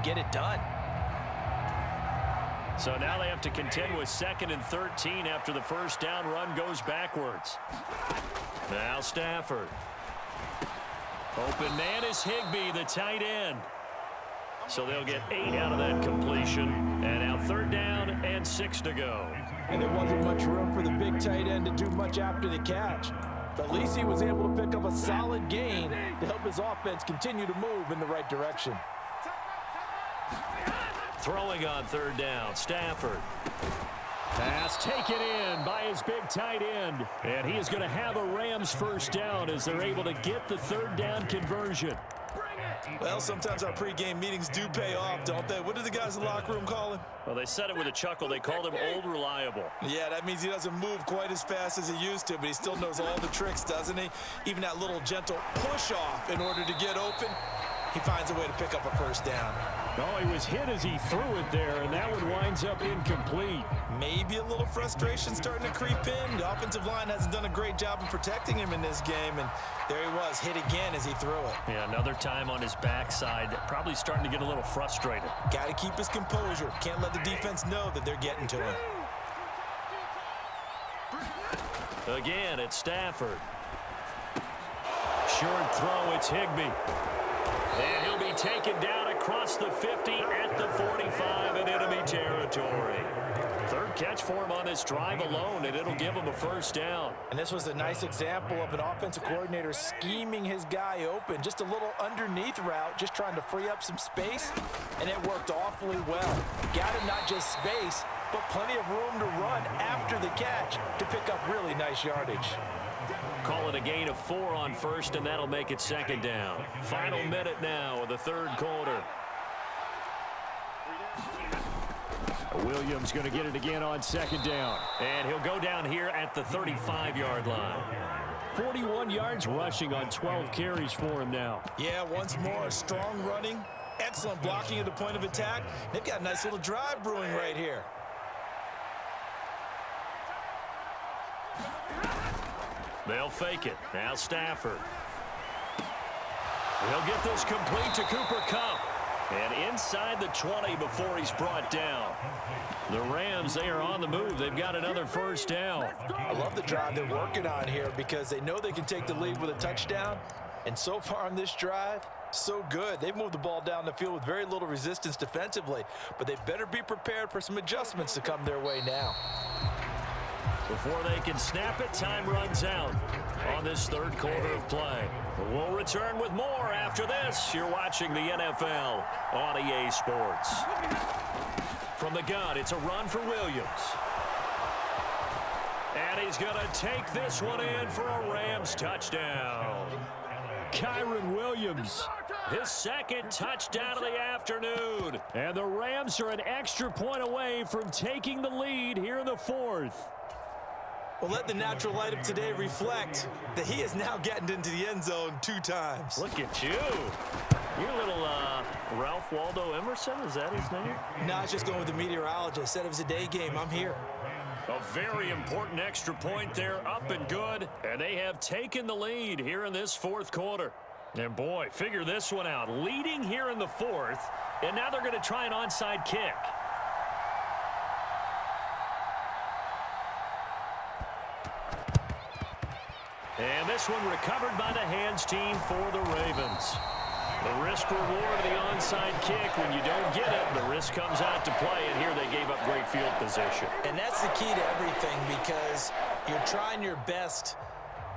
get it done. So now they have to contend with 2nd and 13 after the first down run goes backwards. Now Stafford. Open man is Higbee, the tight end. So they'll get 8 out of that completion. And now 3rd down and 6 to go. And there wasn't much room for the big tight end to do much after the catch. But at least he was able to pick up a solid gain to help his offense continue to move in the right direction. Throwing on 3rd down, Stafford. Pass taken in by his big tight end. And he is going to have a Rams first down as they're able to get the 3rd down conversion. Well, sometimes our pregame meetings do pay off, don't they? What did the guys in the locker room call him? Well, they said it with a chuckle. They called him Old Reliable. Yeah, that means he doesn't move quite as fast as he used to, but he still knows all the tricks, doesn't he? Even that little gentle push-off in order to get open, he finds a way to pick up a first down. Oh, he was hit as he threw it there, and that one winds up incomplete. Maybe a little frustration starting to creep in. The offensive line hasn't done a great job of protecting him in this game, and there he was, hit again as he threw it. Yeah, another time on his backside, probably starting to get a little frustrated. Got to keep his composure. Can't let the defense know that they're getting to him. Again, it's Stafford. Short throw, it's Higbee. And he'll be taken down across the 50 at the 45 in enemy territory. 3rd catch for him on this drive alone, and it'll give him a first down. And this was a nice example of an offensive coordinator scheming his guy open. Just a little underneath route, just trying to free up some space, and it worked awfully well. Got him not just space, but plenty of room to run after the catch to pick up really nice yardage. Call it a gain of 4 on 1st, and that'll make it 2nd down. Final minute now of the 3rd quarter. Williams going to get it again on 2nd down. And he'll go down here at the 35-yard line. 41 yards rushing on 12 carries for him now. Yeah, once more, strong running, excellent blocking at the point of attack. They've got a nice little drive brewing right here. They'll fake it. Now Stafford. He'll get this complete to Cooper Kupp. And inside the 20 before he's brought down. The Rams, they are on the move. They've got another first down. I love the drive they're working on here because they know they can take the lead with a touchdown. And so far on this drive, so good. They've moved the ball down the field with very little resistance defensively. But they better be prepared for some adjustments to come their way now. Before they can snap it, time runs out on this 3rd quarter of play. We'll return with more after this. You're watching the NFL on EA Sports. From the gun, it's a run for Williams. And he's going to take this one in for a Rams touchdown. Kyron Williams, his 2nd touchdown of the afternoon. And the Rams are an extra point away from taking the lead here in the 4th. Well, let the natural light of today reflect that he has now gotten into the end zone 2 times. Look at you. You're a little Ralph Waldo Emerson, is that his name? No, I was just going with the meteorologist. Said it was a day game. I'm here. A very important extra point there, up and good. And they have taken the lead here in this 4th quarter. And boy, figure this one out. Leading here in the 4th, and now they're going to try an onside kick. And this one recovered by the hands team for the Ravens. The risk reward of the onside kick, when you don't get it, the risk comes out to play, and here they gave up great field position. And that's the key to everything because you're trying your best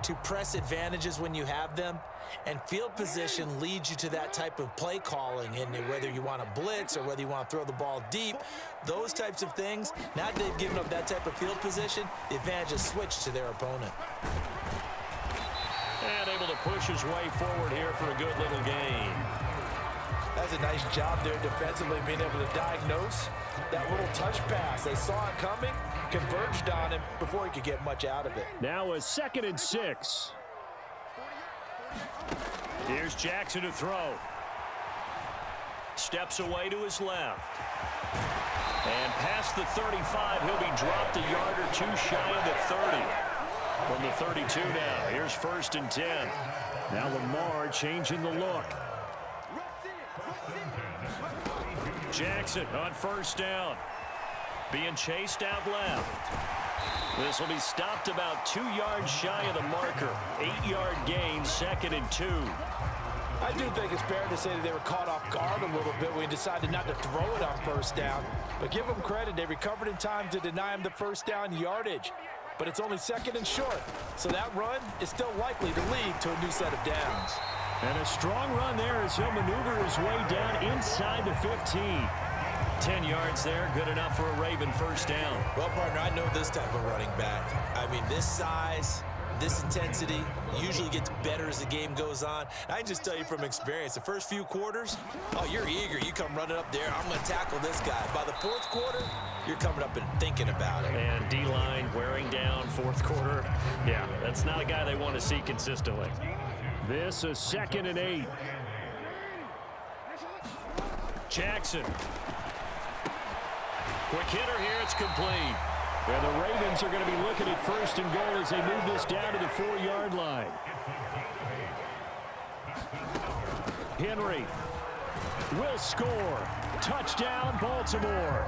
to press advantages when you have them, and field position leads you to that type of play calling, and whether you want to blitz or whether you want to throw the ball deep, those types of things, now that they've given up that type of field position, the advantage is switched to their opponent. And able to push his way forward here for a good little gain. That's a nice job there defensively, being able to diagnose that little touch pass. They saw it coming, converged on him before he could get much out of it. Now a 2nd and 6. Here's Jackson to throw. Steps away to his left. And past the 35, he'll be dropped a yard or 2 shy of the 30. From the 32 now, here's 1st and 10. Now Lamar changing the look. Jackson on first down. Being chased out left. This will be stopped about 2 yards shy of the marker. 8-yard gain, 2nd and 2. I do think it's fair to say that they were caught off guard a little bit when he decided not to throw it on first down. But give them credit, they recovered in time to deny him the first down yardage. But it's only 2nd and short, so that run is still likely to lead to a new set of downs. And a strong run there as he'll maneuver his way down inside the 15. 10 yards there, good enough for a Raven first down. Well, partner, I know this type of running back. I mean, this size, this intensity usually gets better as the game goes on. I can just tell you from experience, the first few quarters, oh, you're eager. You come running up there, I'm going to tackle this guy. By the 4th quarter, you're coming up and thinking about it. And D-line wearing down 4th quarter. Yeah, that's not a guy they want to see consistently. This is 2nd and 8. Jackson. Quick hitter here, it's complete. And the Ravens are going to be looking at 1st and goal as they move this down to the 4-yard line. Henry will score. Touchdown, Baltimore.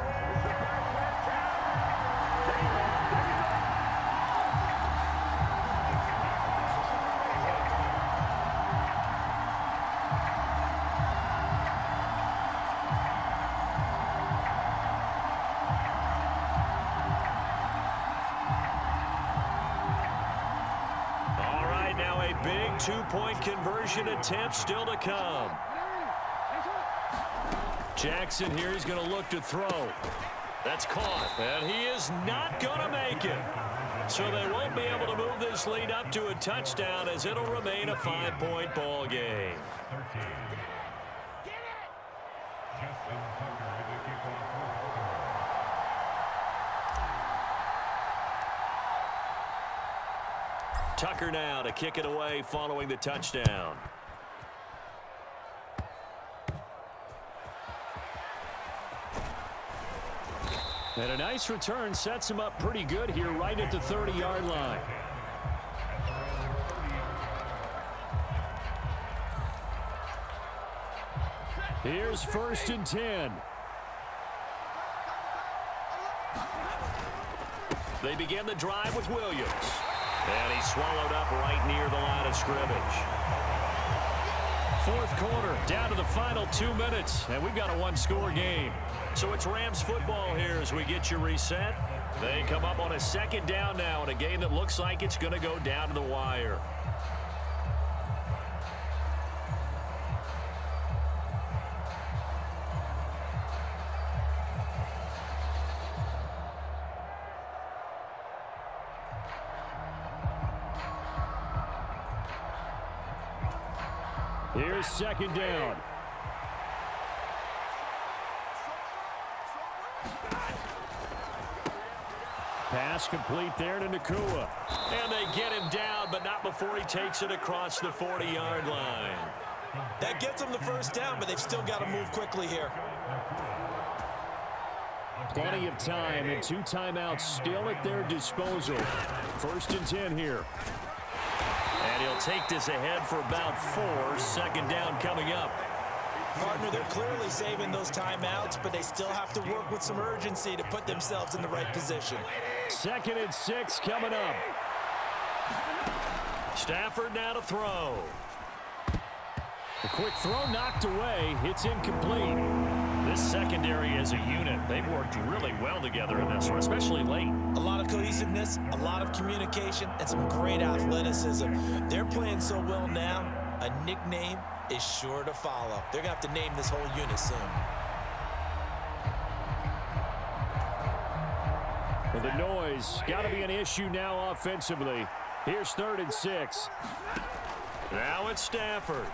Big 2-point conversion attempt still to come. Jackson here is going to look to throw. That's caught, and he is not going to make it. So they won't be able to move this lead up to a touchdown as it'll remain a 5-point ball game. Tucker now to kick it away following the touchdown. And a nice return sets him up pretty good here right at the 30-yard line. Here's 1st and 10. They begin the drive with Williams. And he's swallowed up right near the line of scrimmage. 4th quarter, down to the final 2 minutes, and we've got a 1-score game. So it's Rams football here as we get you reset. They come up on a 2nd down now in a game that looks like it's going to go down to the wire. Here's 2nd down. Pass complete there to Nakua. And they get him down, but not before he takes it across the 40-yard line. That gets them the first down, but they've still got to move quickly here. Plenty of time and 2 timeouts still at their disposal. 1st and 10 here. And he'll take this ahead for about 4. 2nd down coming up. Partner, they're clearly saving those timeouts, but they still have to work with some urgency to put themselves in the right position. 2nd and 6 coming up. Stafford now to throw. A quick throw knocked away. It's incomplete. This secondary as a unit, they've worked really well together in this one, especially late. A lot of cohesiveness, a lot of communication, and some great athleticism. They're playing so well now, a nickname is sure to follow. They're going to have to name this whole unit soon. Well, the noise got to be an issue now offensively. Here's 3rd and 6. Now it's Stafford.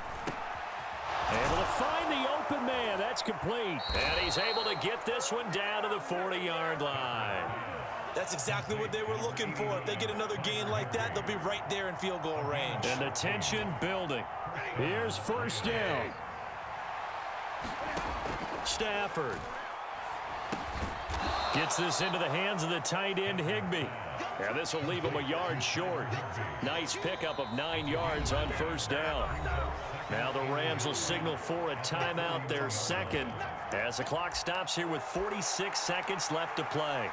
Able to find the open man. That's complete. And he's able to get this one down to the 40-yard line. That's exactly what they were looking for. If they get another gain like that, they'll be right there in field goal range. And the tension building. Here's 1st down. Stafford gets this into the hands of the tight end Higbee. And this will leave him a yard short. Nice pickup of 9 yards on 1st down. Now the Rams will signal for a timeout, their 2nd. As the clock stops here with 46 seconds left to play.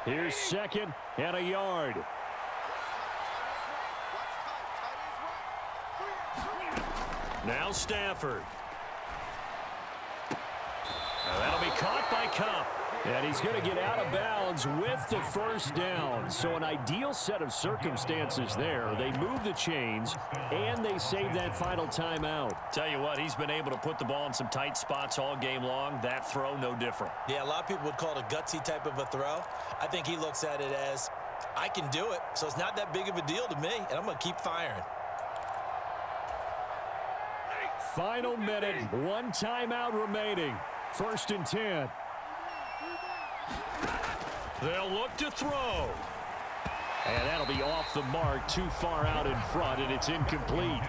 Here's second and a yard. Now Stafford. Now that'll be caught by Cup. And he's going to get out of bounds with the first down. So an ideal set of circumstances there. They move the chains, and they save that final timeout. Tell you what, he's been able to put the ball in some tight spots all game long. That throw, no different. Yeah, a lot of people would call it a gutsy type of a throw. I think he looks at it as, I can do it, so it's not that big of a deal to me, and I'm going to keep firing. Final minute, one timeout remaining. 1st and 10. They'll look to throw. And that'll be off the mark, too far out in front, and it's incomplete.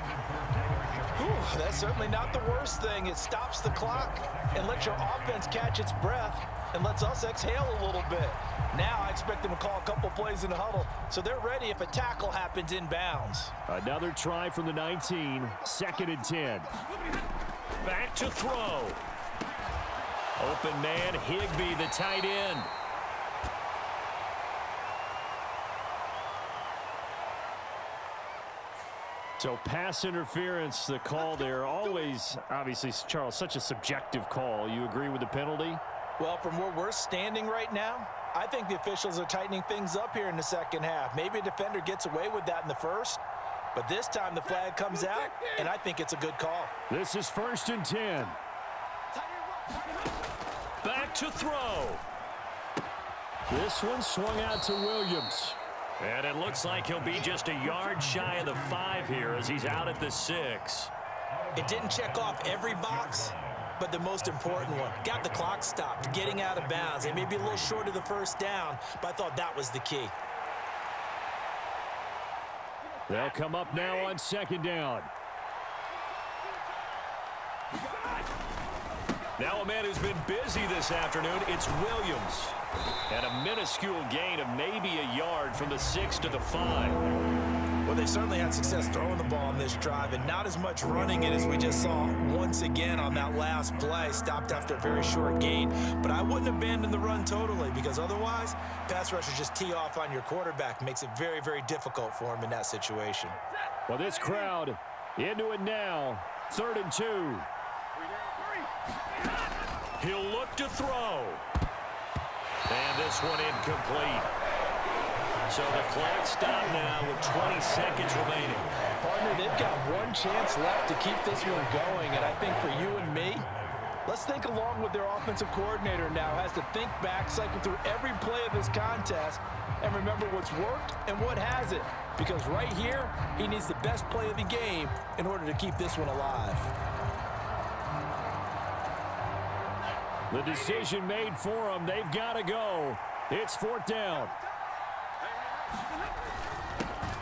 Whew, that's certainly not the worst thing. It stops the clock and lets your offense catch its breath and lets us exhale a little bit. Now I expect them to call a couple plays in the huddle, so they're ready if a tackle happens inbounds. Another try from the 19, 2nd and 10. Back to throw. Open man, Higbee, the tight end. So pass interference, the call there. Always, obviously, Charles, such a subjective call. You agree with the penalty? Well, from where we're standing right now, I think the officials are tightening things up here in the second half. Maybe a defender gets away with that in the first, but this time the flag comes out, and I think it's a good call. This is 1st and 10. Back to throw. This one swung out to Williams. And it looks like he'll be just a yard shy of the 5 here as he's out at the 6. It didn't check off every box, but the most important one. Got the clock stopped, getting out of bounds. They may be a little short of the first down, but I thought that was the key. They'll come up now on 2nd down. Now a man who's been busy this afternoon, it's Williams. And a minuscule gain of maybe a yard from the 6 to the 5. Well, they certainly had success throwing the ball on this drive, and not as much running it as we just saw once again on that last play. Stopped after a very short gain. But I wouldn't abandon the run totally, because otherwise, pass rushers just tee off on your quarterback. Makes it very, very difficult for him in that situation. Well, this crowd into it now. 3rd and 2. He'll look to throw. And this one incomplete. So the clock stopped now with 20 seconds remaining. Partner, they've got one chance left to keep this one going, and I think for you and me, let's think along with their offensive coordinator now. Has to think back, cycle through every play of this contest, and remember what's worked and what hasn't. Because right here, he needs the best play of the game in order to keep this one alive. The decision made for them. They've got to go. It's 4th down.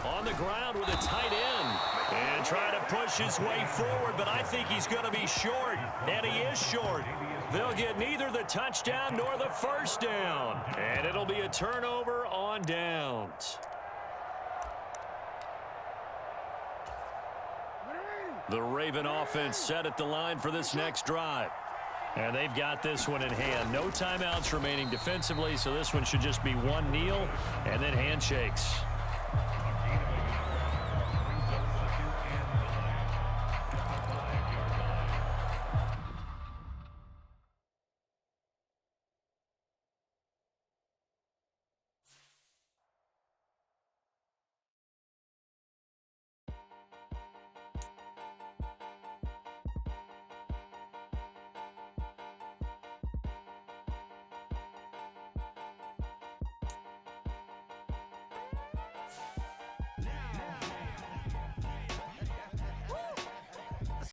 On the ground with a tight end. And trying to push his way forward, but I think he's going to be short. And he is short. They'll get neither the touchdown nor the first down. And it'll be a turnover on downs. The Raven offense set at the line for this next drive. And they've got this one in hand. No timeouts remaining defensively, so this one should just be one kneel and then handshakes.